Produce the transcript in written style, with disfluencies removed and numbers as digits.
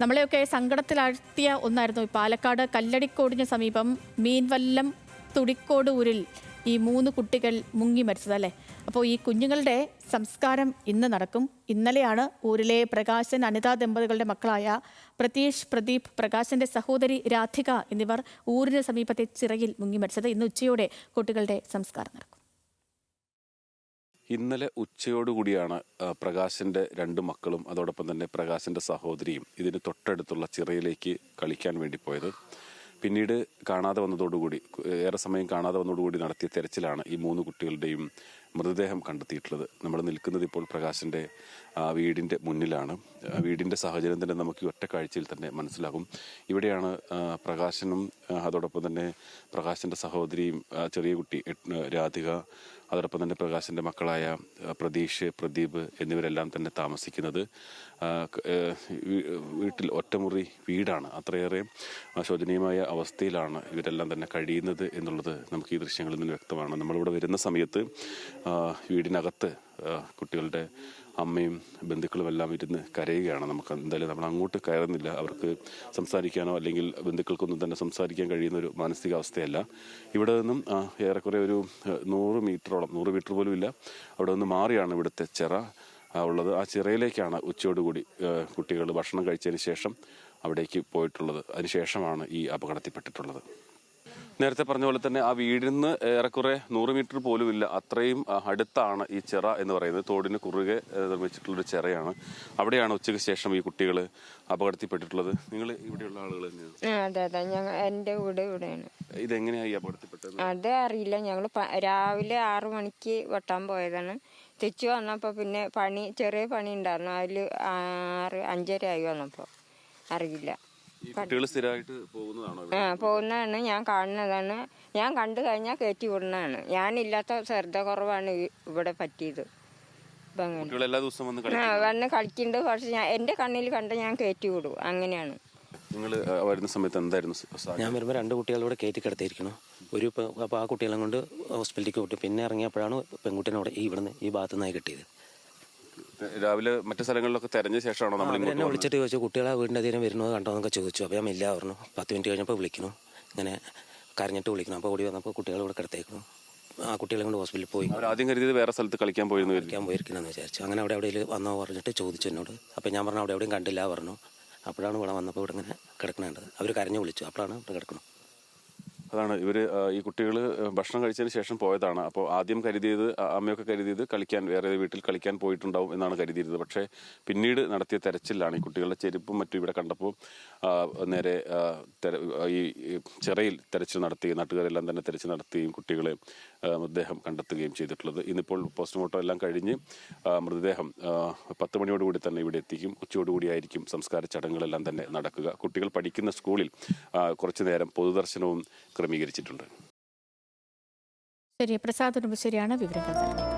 നമ്മളെയൊക്കെ സങ്കടത്തിലാഴ്ത്തിയ ഒന്നായിരുന്നു പാലക്കാട് കല്ലടിക്കോടിന് സമീപം മീൻവല്ലം തുടിക്കോട് ഊരിൽ ഈ 3 കുട്ടികൾ മുങ്ങി മരിച്ചതല്ലേ. അപ്പോൾ ഈ കുഞ്ഞുങ്ങളുടെ സംസ്കാരം ഇന്ന് നടക്കും. ഇന്നലെയാണ് ഊരിലെ പ്രകാശൻ അനിത ദമ്പതികളുടെ മക്കളായ പ്രതീഷ്, പ്രദീപ്, പ്രകാശന്റെ സഹോദരി രാധിക എന്നിവർ ഊരിന് സമീപത്തെ ചിറയിൽ മുങ്ങി മരിച്ചത്. ഇന്ന് ഉച്ചയോടെ കുട്ടികളുടെ സംസ്കാരം നടക്കും. ഇന്നലെ ഉച്ചയോടുകൂടിയാണ് പ്രകാശിൻ്റെ 2 മക്കളും അതോടൊപ്പം തന്നെ പ്രകാശിൻ്റെ സഹോദരിയും ഇതിന് തൊട്ടടുത്തുള്ള ചിറയിലേക്ക് കളിക്കാൻ വേണ്ടി പോയത്. പിന്നീട് കാണാതെ വന്നതോടുകൂടി, ഏറെ സമയം കാണാതെ വന്നതോടുകൂടി നടത്തിയ തെരച്ചിലാണ് ഈ 3 കുട്ടികളുടെയും മൃതദേഹം കണ്ടെത്തിയിട്ടുള്ളത്. നമ്മൾ നിൽക്കുന്നത് ഇപ്പോൾ പ്രകാശിൻ്റെ വീടിൻ്റെ മുന്നിലാണ്. വീടിൻ്റെ സാഹചര്യം തന്നെ നമുക്ക് ഈ ഒറ്റ കാഴ്ചയിൽ തന്നെ മനസ്സിലാകും. ഇവിടെയാണ് പ്രകാശനും അതോടൊപ്പം തന്നെ പ്രകാശിൻ്റെ സഹോദരിയും ചെറിയ കുട്ടി രാധിക, അതോടൊപ്പം തന്നെ പ്രകാശിൻ്റെ മക്കളായ പ്രതീഷ്, പ്രദീപ് എന്നിവരെല്ലാം തന്നെ താമസിക്കുന്നത്. വീട്ടിൽ ഒറ്റമുറി വീടാണ്. അത്രയേറെ ശോചനീയമായ അവസ്ഥയിലാണ് ഇവരെല്ലാം തന്നെ കഴിയുന്നത് എന്നുള്ളത് നമുക്ക് ഈ ദൃശ്യങ്ങളിൽ നിന്ന് വ്യക്തമാണ്. നമ്മളിവിടെ വരുന്ന സമയത്ത് വീടിനകത്ത് കുട്ടികളുടെ അമ്മയും ബന്ധുക്കളും എല്ലാം ഇരുന്ന് കരയുകയാണ്. നമുക്ക് എന്തായാലും നമ്മൾ അങ്ങോട്ട് കയറുന്നില്ല. അവർക്ക് സംസാരിക്കാനോ അല്ലെങ്കിൽ ബന്ധുക്കൾക്കൊന്നും തന്നെ സംസാരിക്കാൻ കഴിയുന്ന ഒരു മാനസികാവസ്ഥയല്ല. ഇവിടെ നിന്നും ഏറെക്കുറെ ഒരു 100 മീറ്റർ പോലും ഇല്ല, അവിടെ നിന്ന് മാറിയാണ് ഇവിടുത്തെ ചിറ ഉള്ളത്. ആ ചിറയിലേക്കാണ് ഉച്ചയോടുകൂടി കുട്ടികൾ ഭക്ഷണം കഴിച്ചതിന് ശേഷം അവിടേക്ക് പോയിട്ടുള്ളത്. അതിനുശേഷമാണ് ഈ അപകടത്തിൽപ്പെട്ടിട്ടുള്ളത്. നേരത്തെ പറഞ്ഞ പോലെ തന്നെ ആ വീടിൽ നിന്ന് ഏറെക്കുറെ 100 മീറ്റർ പോലും ഇല്ല, അത്രയും അടുത്താണ് ഈ ചിറ എന്ന് പറയുന്നത്. തോടിന് കുറുകെ നിർമ്മിച്ചിട്ടുള്ളൊരു ചിറയാണ്. അവിടെയാണ് ഉച്ചയ്ക്ക് ശേഷം ഈ കുട്ടികൾ അപകടത്തിൽപ്പെട്ടിട്ടുള്ളത്. നിങ്ങൾ ഇവിടെയുള്ള ആളുകൾ തന്നെയാണ്? അതെ, എൻ്റെ വീട് ഇവിടെയാണ്. ഇതെങ്ങനെയായി അപകടത്തിൽപ്പെട്ടത്? അത് അറിയില്ല. ഞങ്ങൾ രാവിലെ 6 മണിക്ക് വെട്ടാൻ പോയതാണ്. തിരിച്ചു വന്നപ്പോൾ പിന്നെ ചെറിയ പണി ഉണ്ടായിരുന്നു. അതിൽ 5:30 ആയി വന്നപ്പോൾ അറിയില്ല. സ്ഥിരമായിട്ട് പോകുന്നതാണോ? പോകുന്നതാണ്, ഞാൻ കാണുന്നതാണ്. ഞാൻ കണ്ടു കഴിഞ്ഞാൽ കയറ്റി വിടുന്നതാണ്. ഞാനില്ലാത്ത ശ്രദ്ധ കുറവാണ് ഇവിടെ പറ്റിയത്. വന്ന് കളിക്കുന്നുണ്ട്, പക്ഷെ എൻ്റെ കണ്ണിൽ കണ്ട് ഞാൻ കയറ്റി വിടും. അങ്ങനെയാണ്. നിങ്ങൾ വരുന്ന സമയത്ത് എന്തായിരുന്നു? ഞാൻ വരുമ്പോൾ 2 കുട്ടികളോട് കയറ്റി കിടത്തിയിരിക്കണം. അപ്പോൾ ആ കുട്ടികളെ കൊണ്ട് ഹോസ്പിറ്റലിലേക്ക് വിട്ടു. പിന്നെ ഇറങ്ങിയപ്പോഴാണ് പെൺകുട്ടീനോട് ഇവിടുന്ന് ഈ ഭാഗത്തു നിന്നായി കിട്ടിയത്. രാവിലെ മറ്റു സ്ഥലങ്ങളിലൊക്കെ തെരഞ്ഞ ശേഷമാണോ നമ്മൾ എന്നെ വിളിച്ചിട്ട് ചോദിച്ചു, കുട്ടികളെ വീടിൻ്റെ അധികം വരുന്നത് കണ്ടോ എന്നൊക്കെ ചോദിച്ചു. അപ്പോൾ ഞാൻ ഇല്ല പറഞ്ഞു. 10 മിനിറ്റ് കഴിഞ്ഞപ്പോൾ വിളിക്കണം, ഇങ്ങനെ കരഞ്ഞിട്ട് വിളിക്കണം. അപ്പോൾ ഓടി വന്നപ്പോൾ കുട്ടികളെ ഇവിടെ കിടത്തേക്കണം. ആ കുട്ടികളെ കൊണ്ട് ഹോസ്പിറ്റലിൽ പോയി. ആദ്യം കരുതിയത് വേറെ സ്ഥലത്ത് കളിക്കാൻ പോയിരിക്കണമെന്ന് വിചാരിച്ചു. അങ്ങനെ അവിടെ വന്നോ പറഞ്ഞിട്ട് ചോദിച്ചു എന്നോട്. അപ്പോൾ ഞാൻ പറഞ്ഞു അവിടെ എവിടെയും കണ്ടില്ല പറഞ്ഞു. അപ്പോഴാണ് ഇവിടെ വന്നപ്പോൾ ഇവിടെ ഇങ്ങനെ കിടക്കണേണ്ടത്. അവർ കരഞ്ഞു വിളിച്ചു, അപ്പോഴാണ് ഇവിടെ കിടക്കണം. അതാണ് ഇവർ ഈ കുട്ടികൾ ഭക്ഷണം കഴിച്ചതിന് ശേഷം പോയതാണ്. അപ്പോൾ ആദ്യം കരുതിയത്, അമ്മയൊക്കെ കരുതിയത് കളിക്കാൻ വേറെ വീട്ടിൽ കളിക്കാൻ പോയിട്ടുണ്ടാവും എന്നാണ് കരുതിയിരുന്നത്. പക്ഷേ പിന്നീട് നടത്തിയ തെരച്ചിലാണ് ഈ കുട്ടികളുടെ ചെരുപ്പും മറ്റും ഇവിടെ കണ്ടപ്പോൾ നേരെ ഈ ചിറയിൽ തെരച്ചിൽ നടത്തുകയും നാട്ടുകാരെല്ലാം തന്നെ തെരച്ചിൽ നടത്തുകയും കുട്ടികളെ മൃതദേഹം കണ്ടെത്തുകയും ചെയ്തിട്ടുള്ളത്. ഇന്നിപ്പോൾ പോസ്റ്റ്മോർട്ടം എല്ലാം കഴിഞ്ഞ് മൃതദേഹം 10 മണിയോടുകൂടി തന്നെ ഇവിടെ എത്തിക്കും. ഉച്ചയോടുകൂടിയായിരിക്കും സംസ്കാര ചടങ്ങുകളെല്ലാം തന്നെ നടക്കുക. കുട്ടികൾ പഠിക്കുന്ന സ്കൂളിൽ കുറച്ചു നേരം പൊതുദർശനവും ക്രമീകരിച്ചിട്ടുണ്ട്. ശരി, പ്രസാദ് ശരിയാണ് വിവരങ്ങൾ.